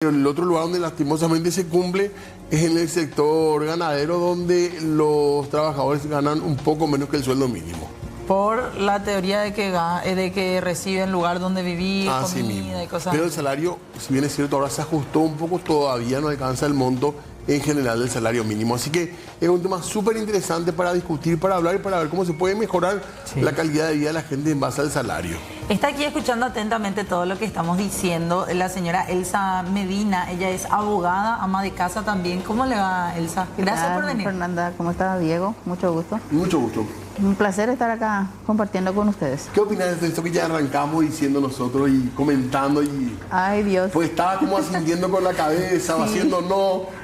El otro lugar donde lastimosamente se cumple es en el sector ganadero, donde los trabajadores ganan un poco menos que el sueldo mínimo. Por la teoría de que reciben lugar donde vivir, Así comida mismo. y cosas Pero el así. salario, si bien es cierto, ahora se ajustó un poco, todavía no alcanza el monto en general del salario mínimo. Así que es un tema súper interesante para discutir, para hablar y para ver cómo se puede mejorar la calidad de vida de la gente en base al salario. Está aquí escuchando atentamente todo lo que estamos diciendo la señora Elsa Medina. Ella es abogada, ama de casa también. ¿Cómo le va, Elsa? Gracias por venir. Fernanda, ¿cómo estás, Diego? Mucho gusto. Mucho gusto. Un placer estar acá compartiendo con ustedes. ¿Qué opinas de esto que ya arrancamos diciendo nosotros y comentando y Ay, Dios. pues estaba como asintiendo con la cabeza o haciendo no?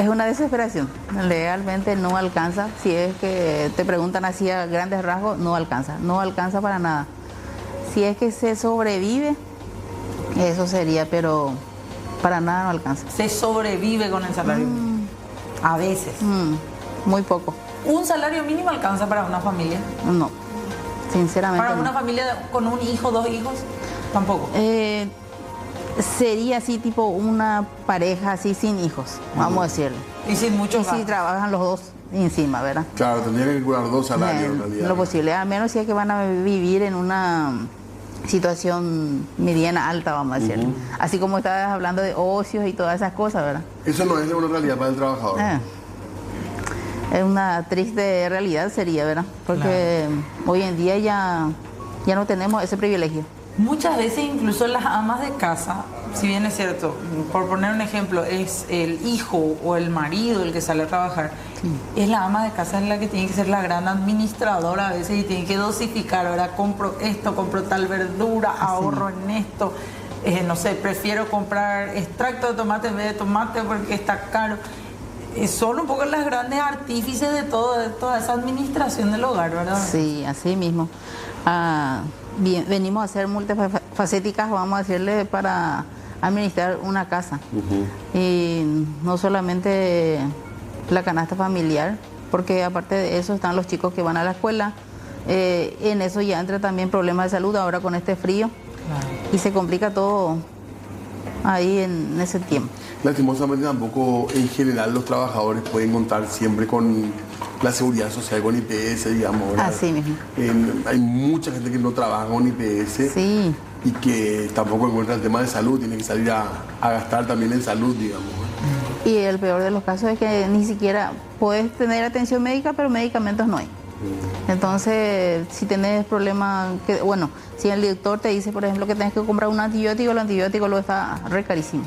Es una desesperación. Realmente no alcanza. Si es que te preguntan así a grandes rasgos, no alcanza. No alcanza para nada. Si es que se sobrevive, eso sería, pero para nada no alcanza. Se sobrevive con el salario mínimo. A veces. Muy poco. ¿Un salario mínimo alcanza para una familia? No. Sinceramente ¿Para no. una familia con un hijo, dos hijos? Tampoco. Sería así tipo una pareja así sin hijos, vamos a decirle. Y sin Y muchos si gastos. trabajan los dos encima, ¿verdad? Claro, tendría que curar dos salarios en realidad. Lo posible, a menos si es que van a vivir en una situación mediana alta, vamos a decirle. Así como estabas hablando de ocios y todas esas cosas, ¿verdad? Eso no es una realidad para el trabajador. Es una triste realidad sería, ¿verdad? Porque hoy en día ya no tenemos ese privilegio. Muchas veces incluso las amas de casa, si bien es cierto, por poner un ejemplo, es el hijo o el marido el que sale a trabajar, es la ama de casa la que tiene que ser la gran administradora a veces y tiene que dosificar, ahora compro esto, compro tal verdura, ahorro en esto, no sé, prefiero comprar extracto de tomate en vez de tomate porque está caro. Son un poco las grandes artífices de toda esa administración del hogar, ¿verdad? Sí, así mismo. Bien, venimos a hacer multifacéticas, vamos a decirle, para administrar una casa. Y no solamente la canasta familiar, porque aparte de eso están los chicos que van a la escuela. En eso ya entra también problemas de salud ahora con este frío. Claro. Y se complica todo ahí en ese tiempo. Lastimosamente tampoco en general los trabajadores pueden contar siempre con la seguridad social, con IPS, digamos. ¿verdad? Así mismo. Hay mucha gente que no trabaja con IPS Sí. y que tampoco encuentra el tema de salud, tiene que salir a gastar también en salud, digamos. Y el peor de los casos es que ni siquiera puedes tener atención médica, pero medicamentos no hay. Entonces, si tenés problemas, bueno, si el doctor te dice, por ejemplo, que tenés que comprar un antibiótico, el antibiótico lo está re carísimo.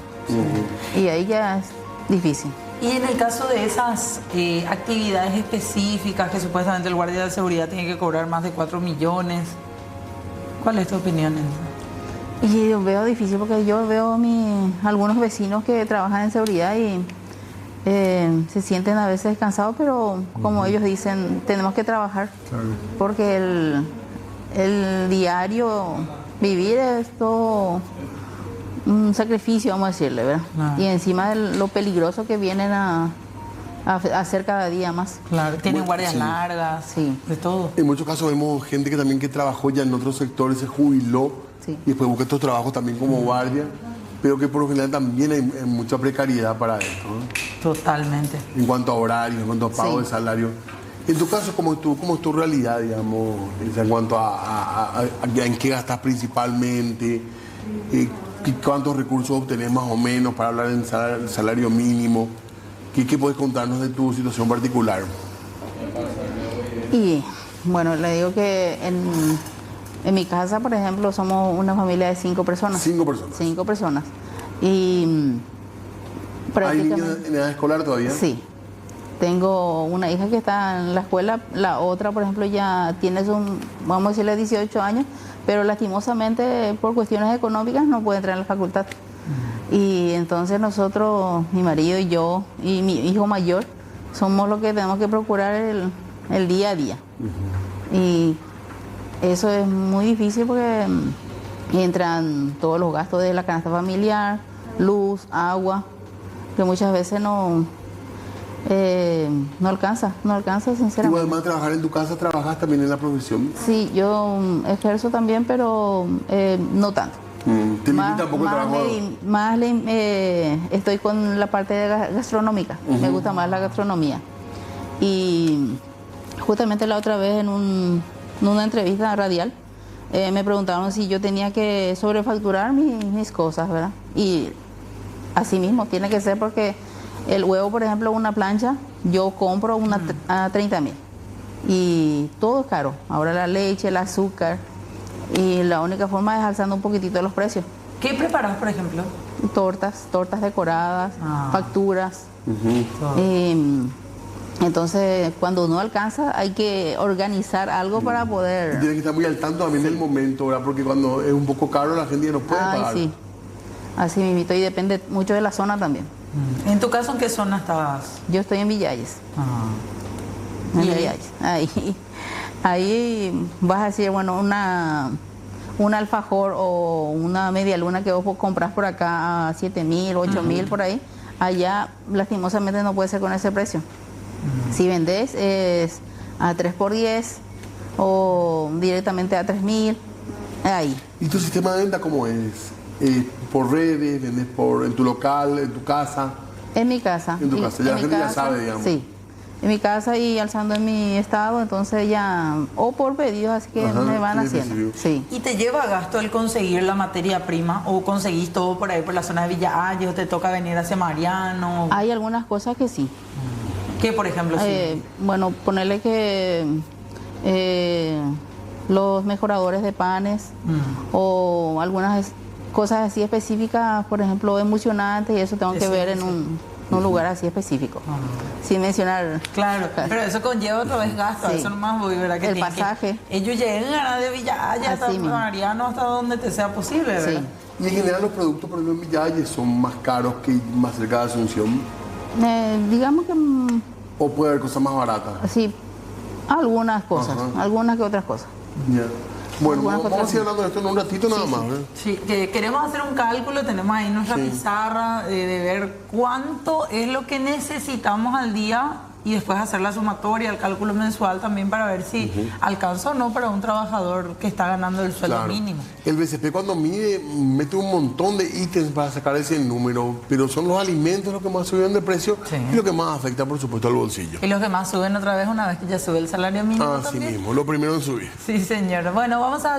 Y ahí ya es difícil. Y en el caso de esas actividades específicas que supuestamente el guardia de seguridad tiene que cobrar más de 4 millones, ¿cuál es tu opinión en eso? Y yo veo difícil porque yo veo algunos vecinos que trabajan en seguridad y se sienten a veces cansados, pero como ellos dicen, tenemos que trabajar. Claro. Porque el diario vivir es todo un sacrificio, vamos a decirle, ¿verdad? Claro. Y encima de lo peligroso que vienen a hacer cada día más. Claro, tienen guardias sí. largas, Sí. de todo. En muchos casos vemos gente que también que trabajó ya en otros sectores, se jubiló Sí. y después busca estos trabajos también como guardia, pero que por lo general también hay mucha precariedad para esto, ¿no? Totalmente. En cuanto a horarios, en cuanto a pago Sí. de salario. En tu caso, ¿cómo es tu realidad, digamos, en cuanto a en qué gastas principalmente? ¿Cuántos recursos obtenés más o menos para hablar del salario mínimo? ¿Qué puedes contarnos de tu situación particular? Y bueno, le digo que en mi casa, por ejemplo, somos una familia de 5 personas. 5 personas. 5 personas. Y ¿Hay niños prácticamente... en edad escolar todavía? Sí. Tengo una hija que está en la escuela, la otra, por ejemplo, ya tiene vamos a decirle 18 años, pero lastimosamente por cuestiones económicas no puede entrar en la facultad. Y entonces nosotros, mi marido y yo, y mi hijo mayor, somos los que tenemos que procurar el día a día. Y eso es muy difícil porque entran todos los gastos de la canasta familiar, luz, agua, que muchas veces no alcanza Y sinceramente. además de trabajar en tu casa, ¿trabajas también en la profesión? Sí, yo ejerzo también, pero no tanto. Te limita un poco el trabajo. Estoy con la parte de gastronómica, me gusta más la gastronomía. Y justamente la otra vez en una entrevista radial me preguntaron si yo tenía que sobrefacturar mis cosas, ¿verdad? Y así mismo tiene que ser, porque el huevo, por ejemplo, una plancha, yo compro una a 30.000 y todo es caro. Ahora la leche, el azúcar, y la única forma es alzando un poquitito los precios. ¿Qué preparas, por ejemplo? Tortas decoradas, facturas. Entonces, cuando no alcanza, hay que organizar algo para poder... Tienes que estar muy al tanto también del momento, ¿verdad? Porque cuando es un poco caro, la gente ya no puede pagar. Sí, así mismo, y depende mucho de la zona también. ¿En tu caso en qué zona estabas? Yo estoy en Villalles. En Villalles. Ahí vas a decir, bueno, un alfajor o una media luna que vos compras por acá a 7.000, 8.000 por ahí, allá lastimosamente no puede ser con ese precio. Si vendés es a 3x10 o directamente a 3.000, ahí. ¿Y tu sistema de venta cómo es? ¿Por redes? ¿Vendes en tu local, en tu casa? En mi casa. En tu casa, ya la gente ya sabe, digamos. Sí, en mi casa y alzando en mi estado, entonces ya, o por pedidos, así que me van haciendo. Sí. ¿Y te lleva gasto el conseguir la materia prima o conseguís todo por ahí por la zona de Villa Ayes o te toca venir hacia Mariano? Hay algunas cosas que sí. ¿Qué, por ejemplo? Sí. Bueno, ponerle que los mejoradores de panes o algunas cosas así específicas, por ejemplo, emulsionantes, y eso tengo que ver en un lugar así específico. Sin mencionar... Claro, pero eso conlleva otra vez gasto, eso nomás voy, ¿verdad? Que el pasaje. Ellos llegan de Villa Ayes hasta Mariano, hasta donde te sea posible, ¿verdad? Sí. Y en general los productos, por ejemplo, en Villa Ayes son más caros que más cerca de Asunción. Digamos que... ¿O puede haber cosas más baratas? Sí, algunas cosas, algunas que otras cosas. Ya. Bueno, vamos a seguir hablando de esto en un ratito nada más. Sí, que queremos hacer un cálculo, tenemos ahí nuestra pizarra de ver cuánto es lo que necesitamos al día y después hacer la sumatoria, el cálculo mensual también para ver si alcanza o no para un trabajador que está ganando el sueldo mínimo. El BCP cuando mide mete un montón de ítems para sacar ese número, pero son los alimentos los que más suben de precio y lo que más afecta, por supuesto, al bolsillo. Y los que más suben otra vez una vez que ya sube el salario mínimo también. Así mismo, lo primero en subir. Sí, señor. Bueno, vamos a